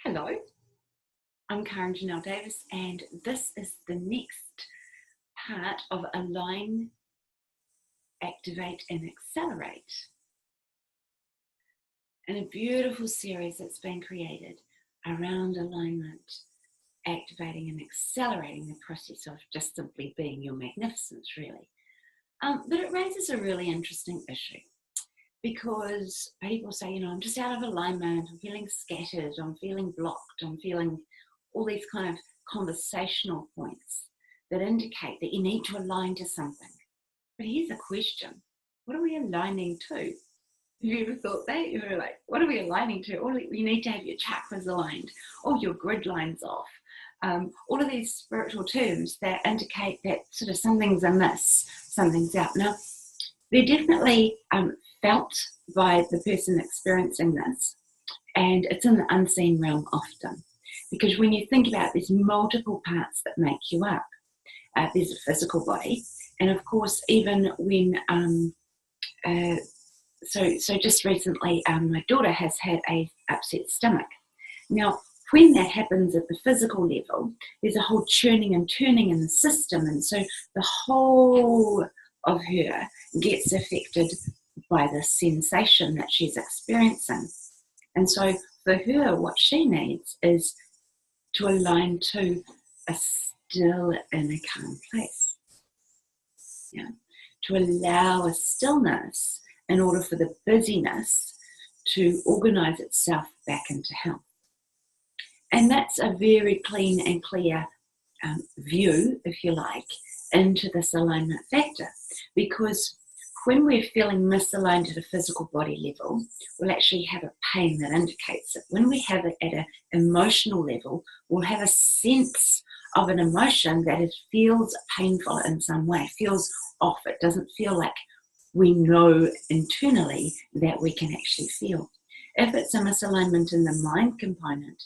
Hello, I'm Karen Janelle Davis, and this is the next part of Align, Activate and Accelerate, in a beautiful series that's been created around alignment, activating and accelerating the process of just simply being your magnificence, really. But it raises a really interesting issue because people say, I'm just out of alignment, I'm feeling scattered, I'm feeling blocked, I'm feeling all these kind of conversational points that indicate that you need to align to something. But here's a question: what are we aligning to? Have you ever thought that? You were like, what are we aligning to? You need to have your chakras aligned, or your grid lines off. All of these spiritual terms that indicate that sort of something's amiss, something's out. Now, they're definitely felt by the person experiencing this, and it's in the unseen realm often. Because when you think about it, there's multiple parts that make you up. There's a physical body, and of course, even when so just recently, my daughter has had a upset stomach. Now, when that happens at the physical level, there's a whole churning and turning in the system, and so the whole of her gets affected by the sensation that she's experiencing. And so for her, what she needs is to align to a still and a calm place. Yeah. To allow a stillness in order for the busyness to organize itself back into health. And that's a very clean and clear view, if you like, into this alignment factor. Because when we're feeling misaligned at a physical body level, we'll actually have a pain that indicates it. When we have it at an emotional level, we'll have a sense of an emotion that it feels painful in some way, feels off. It doesn't feel like we know internally that we can actually feel. If it's a misalignment in the mind component,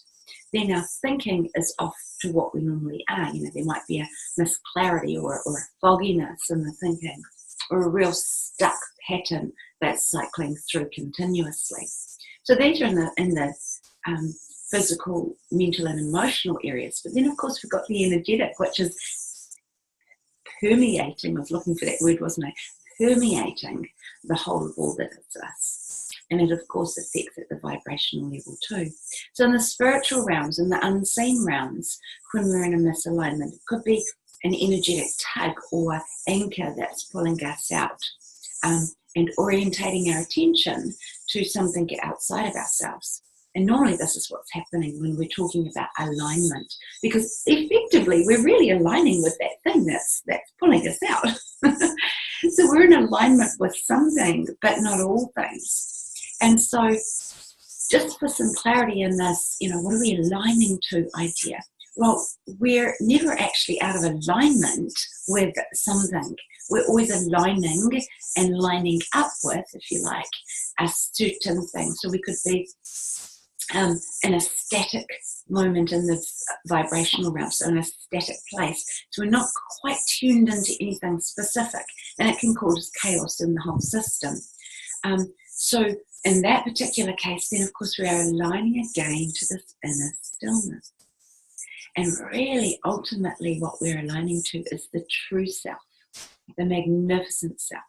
then our thinking is off to what we normally are. There might be a misclarity or a fogginess in the thinking, or a real stuck pattern that's cycling through continuously. So these are in the physical, mental and emotional areas. But then of course we've got the energetic, which is permeating. I was looking for that word, wasn't I? Permeating the whole of all that is us. And it of course affects at the vibrational level too. So in the spiritual realms, in the unseen realms, when we're in a misalignment, it could be an energetic tug or anchor that's pulling us out, and orientating our attention to something outside of ourselves. And normally this is what's happening when we're talking about alignment, because effectively we're really aligning with that thing that's pulling us out. So we're in alignment with something, but not all things. And so just for some clarity in this, what are we aligning to idea? Well, we're never actually out of alignment with something. We're always aligning and lining up with, if you like, a certain thing. So we could be in a static moment in the vibrational realm, so in a static place. So we're not quite tuned into anything specific, and it can cause chaos in the whole system. So in that particular case, then of course we are aligning again to this inner stillness. And really, ultimately, what we're aligning to is the true self, the magnificent self.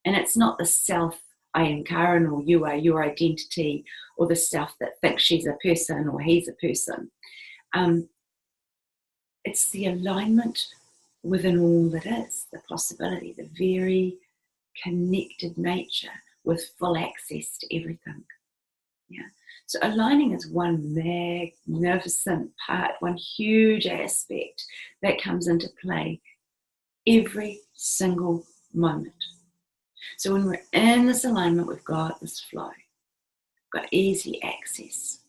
And it's not the self, I am Karen, or you are your identity, or the self that thinks she's a person or he's a person. It's the alignment within all that is, the possibility, the very connected nature with full access to everything. Yeah. So aligning is one magnificent part, one huge aspect that comes into play every single moment. So when we're in this alignment, we've got this flow, we've got easy access.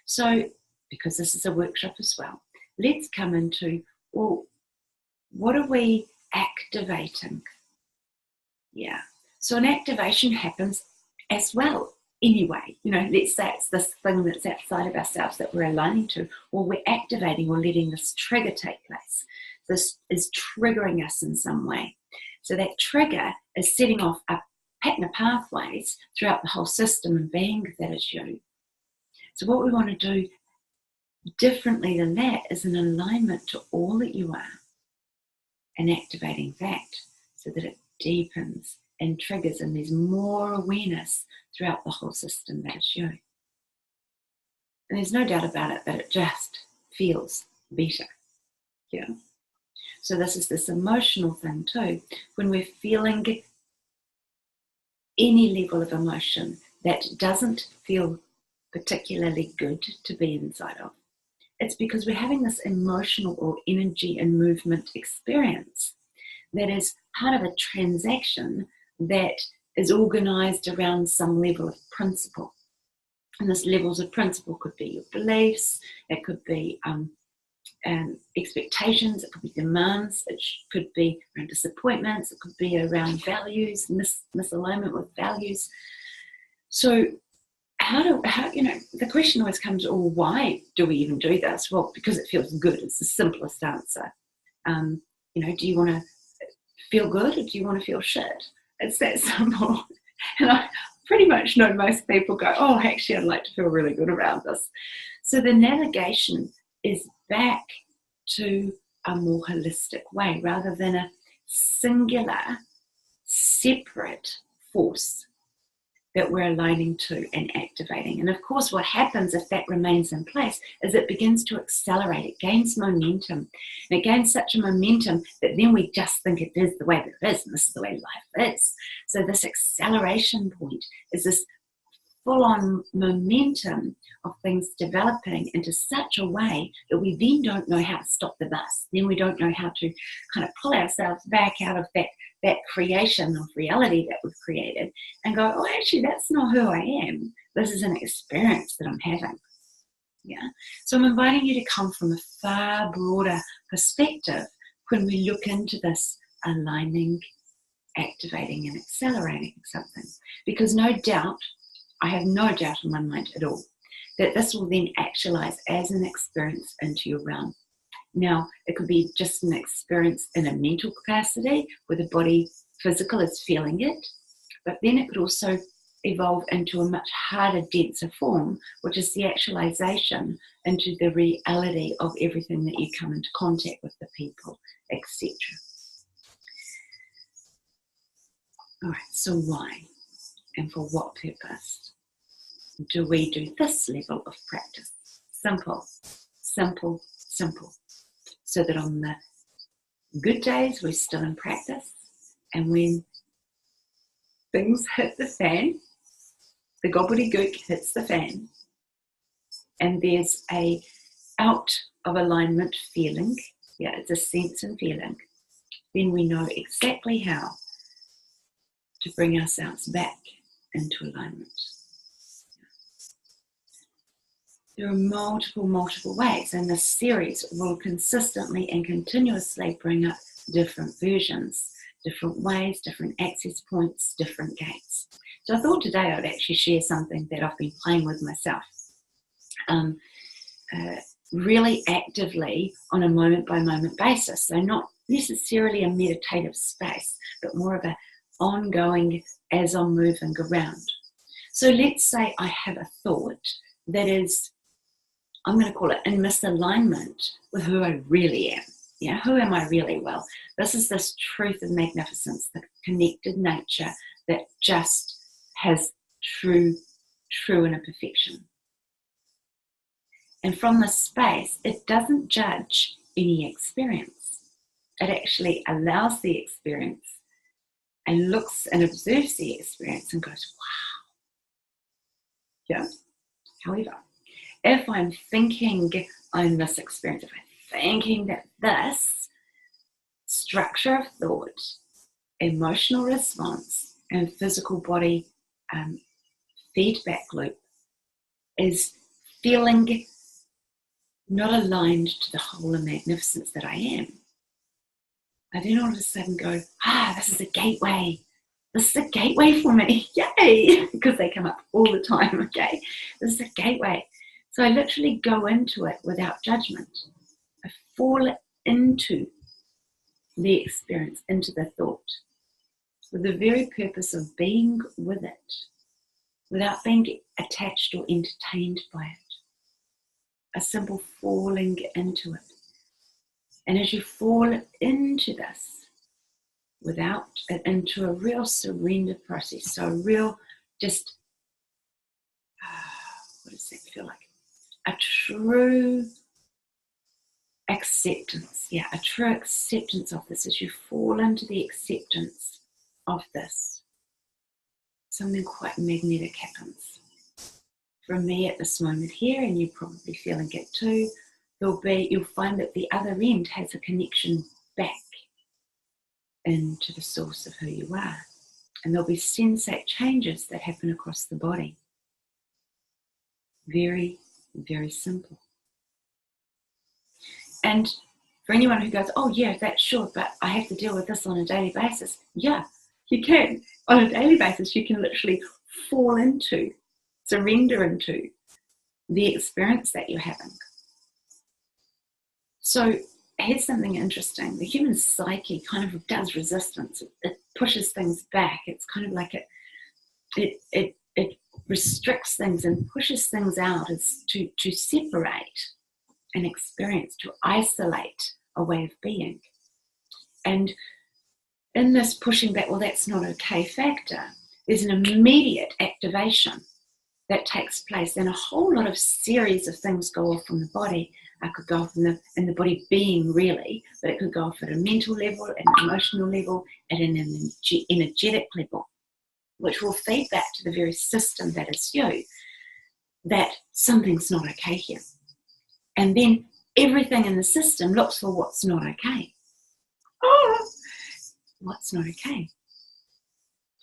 So because this is a workshop as well, let's come into, well, what are we activating? Yeah. So an activation happens as well. Anyway, let's say it's this thing that's outside of ourselves that we're aligning to, or we're activating or letting this trigger take place. This is triggering us in some way. So that trigger is setting off a pattern of pathways throughout the whole system and being that is you. So what we want to do differently than that is an alignment to all that you are and activating that so that it deepens and triggers, and there's more awareness throughout the whole system that is you. And there's no doubt about it that it just feels better. Yeah. So this is this emotional thing too. When we're feeling any level of emotion that doesn't feel particularly good to be inside of, it's because we're having this emotional or energy and movement experience that is part of a transaction that is organized around some level of principle. And this levels of principle could be your beliefs, it could be expectations, it could be demands, it could be around disappointments, it could be around values, misalignment with values. So the question always comes, well, why do we even do this? Well, because it feels good. It's the simplest answer. Do you want to feel good or do you want to feel shit? It's that simple. And I pretty much know most people go, oh, actually, I'd like to feel really good around this. So the navigation is back to a more holistic way rather than a singular, separate force that we're aligning to and activating. And of course, what happens if that remains in place is it begins to accelerate. It gains momentum. And it gains such a momentum that then we just think it is the way that it is, and this is the way life is. So this acceleration point is this full-on momentum of things developing into such a way that we then don't know how to stop the bus. Then we don't know how to kind of pull ourselves back out of that creation of reality that we've created and go, oh, actually, that's not who I am. This is an experience that I'm having. Yeah. So I'm inviting you to come from a far broader perspective when we look into this aligning, activating, and accelerating something. Because no doubt, I have no doubt in my mind at all, that this will then actualize as an experience into your realm. Now, it could be just an experience in a mental capacity where the body physical is feeling it, but then it could also evolve into a much harder, denser form, which is the actualization into the reality of everything that you come into contact with, the people, etc. All right, so why and for what purpose do we do this level of practice? Simple, simple, simple. So that on the good days, we're still in practice. And when things hit the fan, the gobbledygook hits the fan, and there's a out of alignment feeling, yeah, it's a sense and feeling, then we know exactly how to bring ourselves back into alignment. There are multiple ways, and this series will consistently and continuously bring up different versions, different ways, different access points, different gates. So I thought today I'd actually share something that I've been playing with myself, really actively on a moment-by-moment basis. So not necessarily a meditative space, but more of an ongoing as I'm moving around. So let's say I have a thought that is, I'm going to call it in misalignment with who I really am. Yeah, who am I really? Well, this is this truth of magnificence, the connected nature that just has true inner perfection. And from this space, it doesn't judge any experience. It actually allows the experience and looks and observes the experience and goes, wow. Yeah. However, if I'm thinking I'm this experience, if I'm thinking that this structure of thought, emotional response, and physical body feedback loop is feeling not aligned to the whole of magnificence that I am, I then all of a sudden go, this is a gateway. This is a gateway for me. Yay! Because they come up all the time, okay? This is a gateway. So I literally go into it without judgment. I fall into the experience, into the thought, with the very purpose of being with it, without being attached or entertained by it. a simple falling into it. And as you fall into this, into a real surrender process, so a real just, what does that feel like? A true acceptance, a true acceptance of this. As you fall into the acceptance of this, something quite magnetic happens. For me at this moment here, and you're probably feeling it too, you'll find that the other end has a connection back into the source of who you are. And there'll be sensate changes that happen across the body. Very, very simple. And for anyone who goes, oh yeah, that's sure, but I have to deal with this on a daily basis. Yeah, you can. On a daily basis, you can literally fall into, surrender into the experience that you're having. So here's something interesting. The human psyche kind of does resistance. It pushes things back. It's kind of like it restricts things and pushes things out as to separate an experience, to isolate a way of being. And in this pushing back, well, that's not okay factor, there's an immediate activation that takes place, and a whole lot of series of things go off from the body. I could go off in the body being really, but it could go off at a mental level, an emotional level, at an energetic level, which will feed back to the very system that is you, that something's not okay here. And then everything in the system looks for what's not okay. Oh, what's not okay?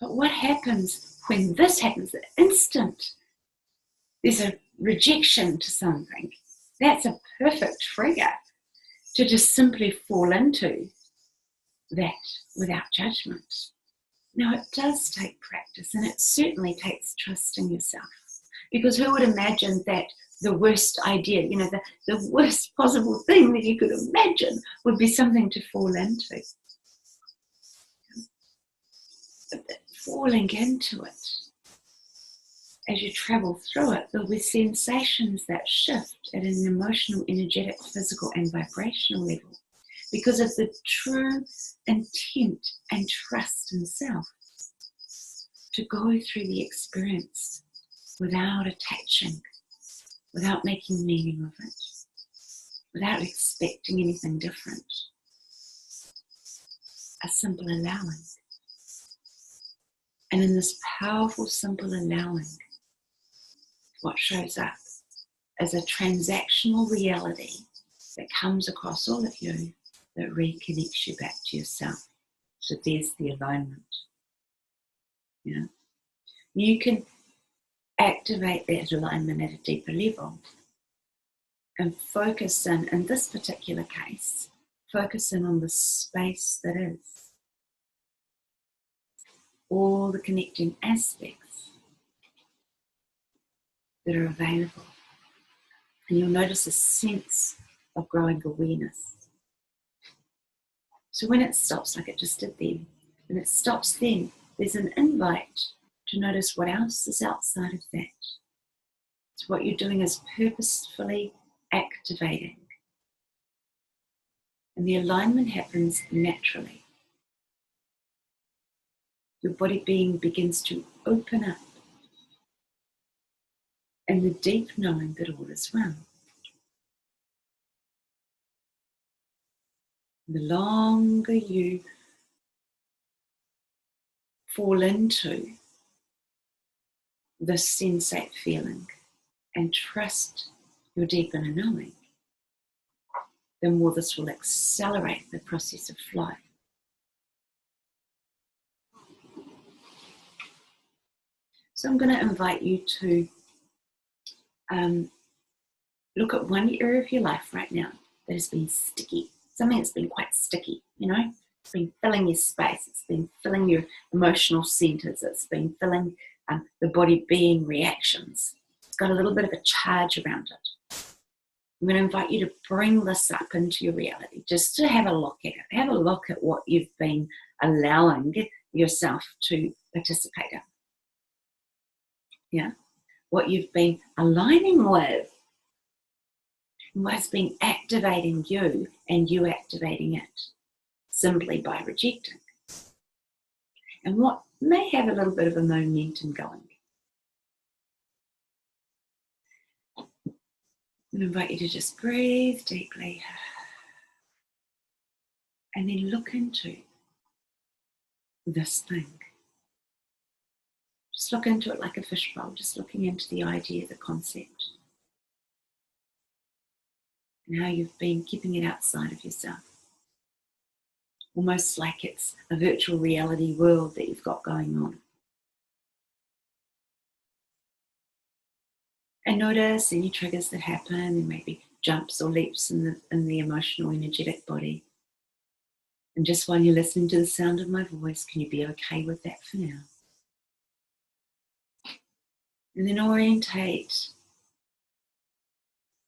But what happens when this happens? The instant there's a rejection to something, that's a perfect trigger to just simply fall into that without judgment. Now, it does take practice, and it certainly takes trust in yourself, because who would imagine that the worst idea, the worst possible thing that you could imagine would be something to fall into? But falling into it, as you travel through it, there'll be sensations that shift at an emotional, energetic, physical, and vibrational level because of the true intent and trust in self to go through the experience without attaching, without making meaning of it, without expecting anything different. A simple allowing. And in this powerful, simple allowing, what shows up as a transactional reality that comes across all of you that reconnects you back to yourself. So there's the alignment. You can activate that alignment at a deeper level and focus in this particular case, focus in on the space that is. All the connecting aspects that are available. And you'll notice a sense of growing awareness. So when it stops, like it just did then, when it stops then, there's an invite to notice what else is outside of that. So what you're doing is purposefully activating. And the alignment happens naturally. Your body being begins to open up, and the deep knowing that all is well. The longer you fall into this sensate feeling and trust your deep inner knowing, the more this will accelerate the process of flow. So I'm going to invite you to look at one area of your life right now that has been sticky, something that's been quite sticky, it's been filling your space, it's been filling your emotional centers, it's been filling the body being reactions. It's got a little bit of a charge around it. I'm going to invite you to bring this up into your reality, just to have a look at it. Have a look at what you've been allowing yourself to participate in. Yeah, what you've been aligning with. And what's been activating you and you activating it simply by rejecting. And what may have a little bit of a momentum going. I invite you to just breathe deeply and then look into this thing. Just look into it like a fishbowl, just looking into the idea, the concept, and how you've been keeping it outside of yourself. Almost like it's a virtual reality world that you've got going on. And notice any triggers that happen, and maybe jumps or leaps in the emotional, energetic body. And just while you're listening to the sound of my voice, can you be okay with that for now? And then orientate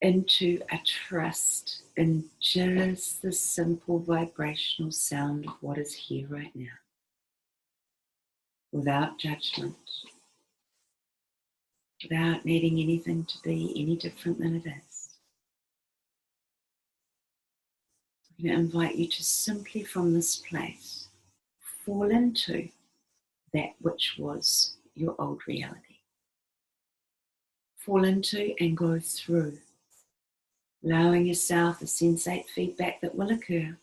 into a trust in just the simple vibrational sound of what is here right now. Without judgment. Without needing anything to be any different than it is. I'm going to invite you to simply from this place fall into that which was your old reality. Fall into and go through, allowing yourself the sensate feedback that will occur.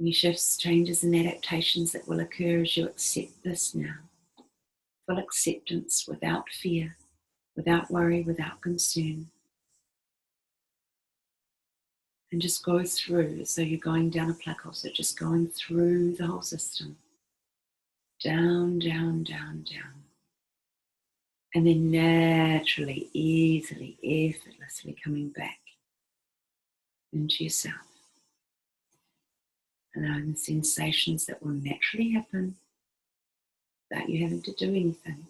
Any shifts, changes and adaptations that will occur as you accept this now. Full acceptance without fear, without worry, without concern. And just go through as though you're going down a plug hole, so just going through the whole system. Down, down, down, down. And then naturally, easily, effortlessly coming back into yourself. Allowing the sensations that will naturally happen without you having to do anything.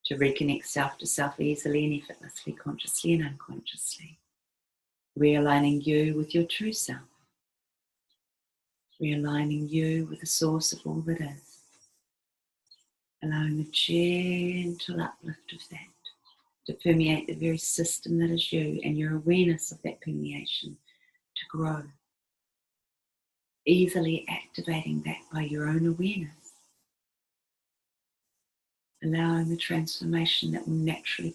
To reconnect self to self easily and effortlessly, consciously and unconsciously. Realigning you with your true self. Realigning you with the source of all that is. Allowing the gentle uplift of that to permeate the very system that is you and your awareness of that permeation to grow. Easily activating that by your own awareness. Allowing the transformation that will naturally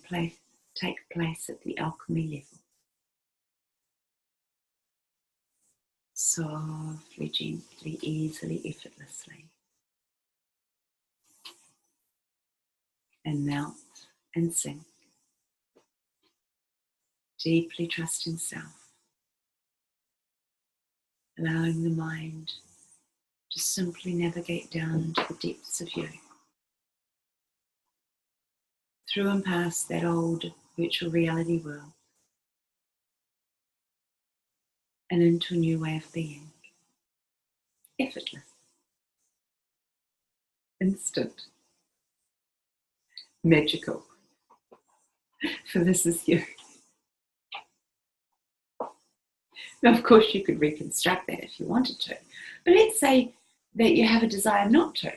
take place at the alchemy level. Softly, gently, easily, effortlessly. And melt and sink. Deeply trusting self. Allowing the mind to simply navigate down into the depths of you. Through and past that old virtual reality world. And into a new way of being. Effortless. Instant. Magical. For this is you. Now, of course, you could reconstruct that if you wanted to. But let's say that you have a desire not to.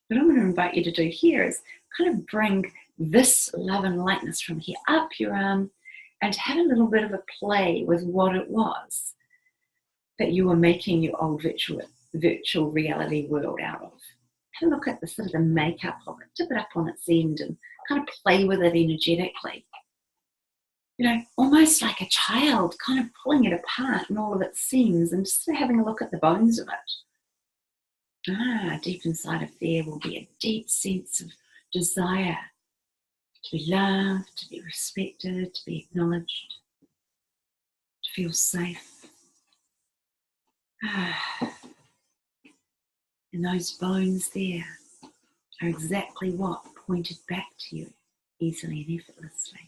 What I'm going to invite you to do here is kind of bring this love and lightness from here up your arm and have a little bit of a play with what it was that you were making your old virtual reality world out of. Have a look at the sort of the makeup of it, tip it up on its end and kind of play with it energetically. You know, almost like a child, kind of pulling it apart and all of its seams and just having a look at the bones of it. Deep inside of there will be a deep sense of desire to be loved, to be respected, to be acknowledged, to feel safe. And those bones there are exactly what pointed back to you easily and effortlessly.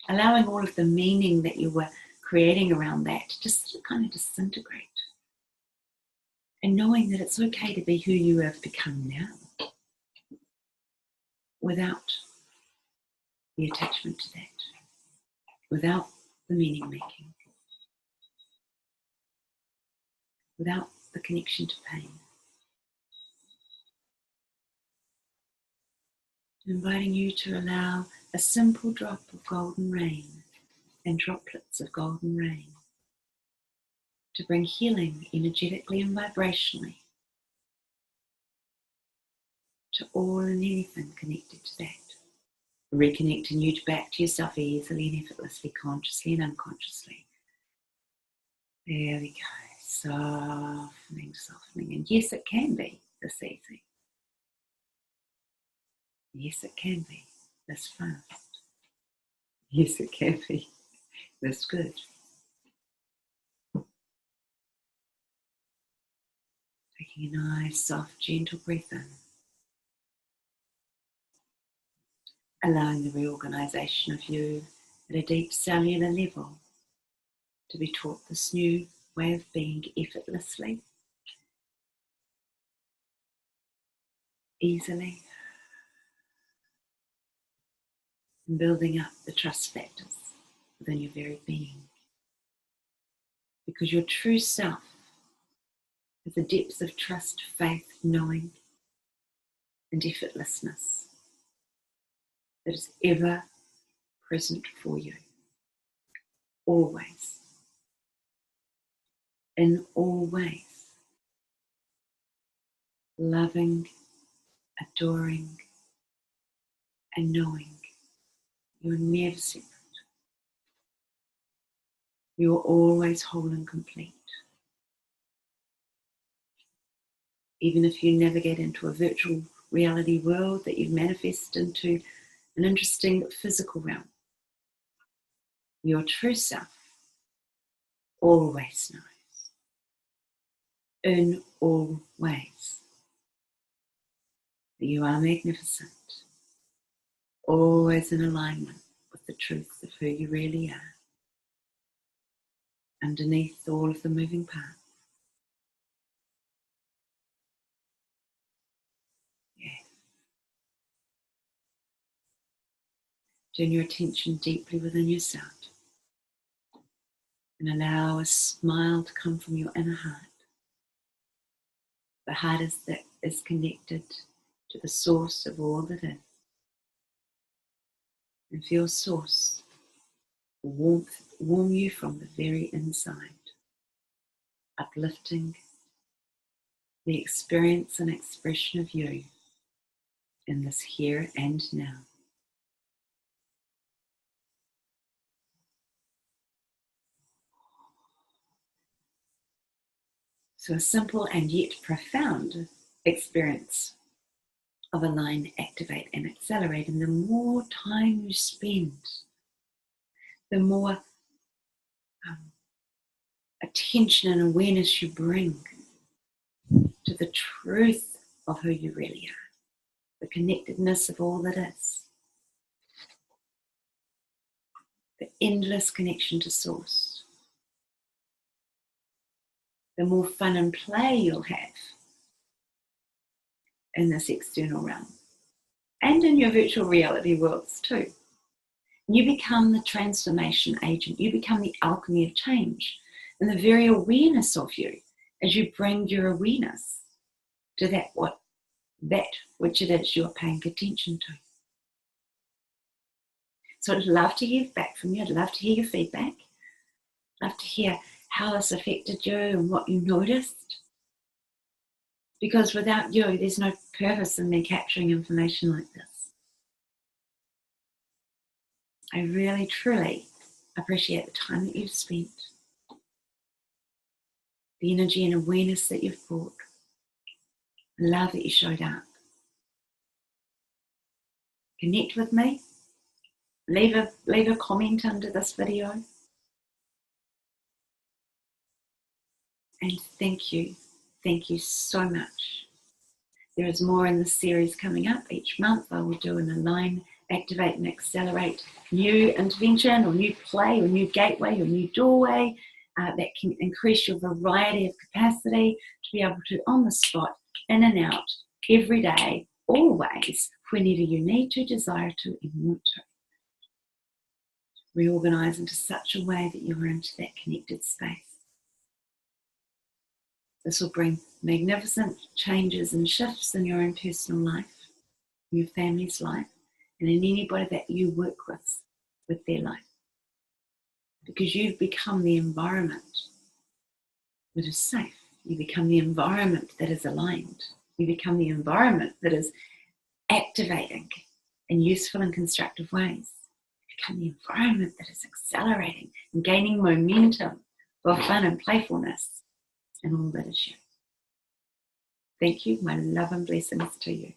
Allowing all of the meaning that you were creating around that to just kind of disintegrate. And knowing that it's okay to be who you have become now without the attachment to that, without the meaning making, without the connection to pain. Inviting you to allow a simple drop of golden rain and droplets of golden rain to bring healing energetically and vibrationally to all and anything connected to that. Reconnecting you back to yourself easily and effortlessly, consciously and unconsciously. There we go. Softening, softening. And yes, it can be this easy. Yes, it can be this fast. Yes, it can be this good. Taking a nice, soft, gentle breath in. Allowing the reorganization of you at a deep cellular level to be taught this new way of being effortlessly, easily, and building up the trust factors within your very being. Because your true self is the depths of trust, faith, knowing, and effortlessness that is ever present for you, always, in all ways, loving, adoring, and knowing you're never separate. You're always whole and complete. Even if you navigate into a virtual reality world that you've manifested into an interesting physical realm, your true self always knows, in all ways, that you are magnificent, always in alignment with the truth of who you really are, underneath all of the moving parts. Yeah. Turn your attention deeply within yourself and allow a smile to come from your inner heart. The heart is connected to the source of all that is. And feel source warm you from the very inside, uplifting the experience and expression of you in this here and now. So a simple and yet profound experience of align, activate, and accelerate. And the more time you spend, the more attention and awareness you bring to the truth of who you really are, the connectedness of all that is, the endless connection to source, the more fun and play you'll have in this external realm and in your virtual reality worlds too. You become the transformation agent. You become the alchemy of change. And the very awareness of you, as you bring your awareness to that which it is you're paying attention to. So I'd love to hear back from you. I'd love to hear your feedback. I'd love to hear how this affected you and what you noticed. Because without you, there's no purpose in me capturing information like this. I really, truly appreciate the time that you've spent, the energy and awareness that you've brought, the love that you showed up. Connect with me. Leave a comment under this video. And thank you so much. There is more in this series coming up. Each month I will do an align, activate and accelerate new intervention or new play or new gateway or new doorway that can increase your variety of capacity to be able to, on the spot, in and out, every day, always, whenever you need to, desire to and want to. Reorganize into such a way that you're into that connected space. This will bring magnificent changes and shifts in your own personal life, your family's life, and in anybody that you work with their life. Because you've become the environment that is safe. You become the environment that is aligned. You become the environment that is activating in useful and constructive ways. You become the environment that is accelerating and gaining momentum for fun and playfulness and all that is you. Thank you. My love and blessings to you.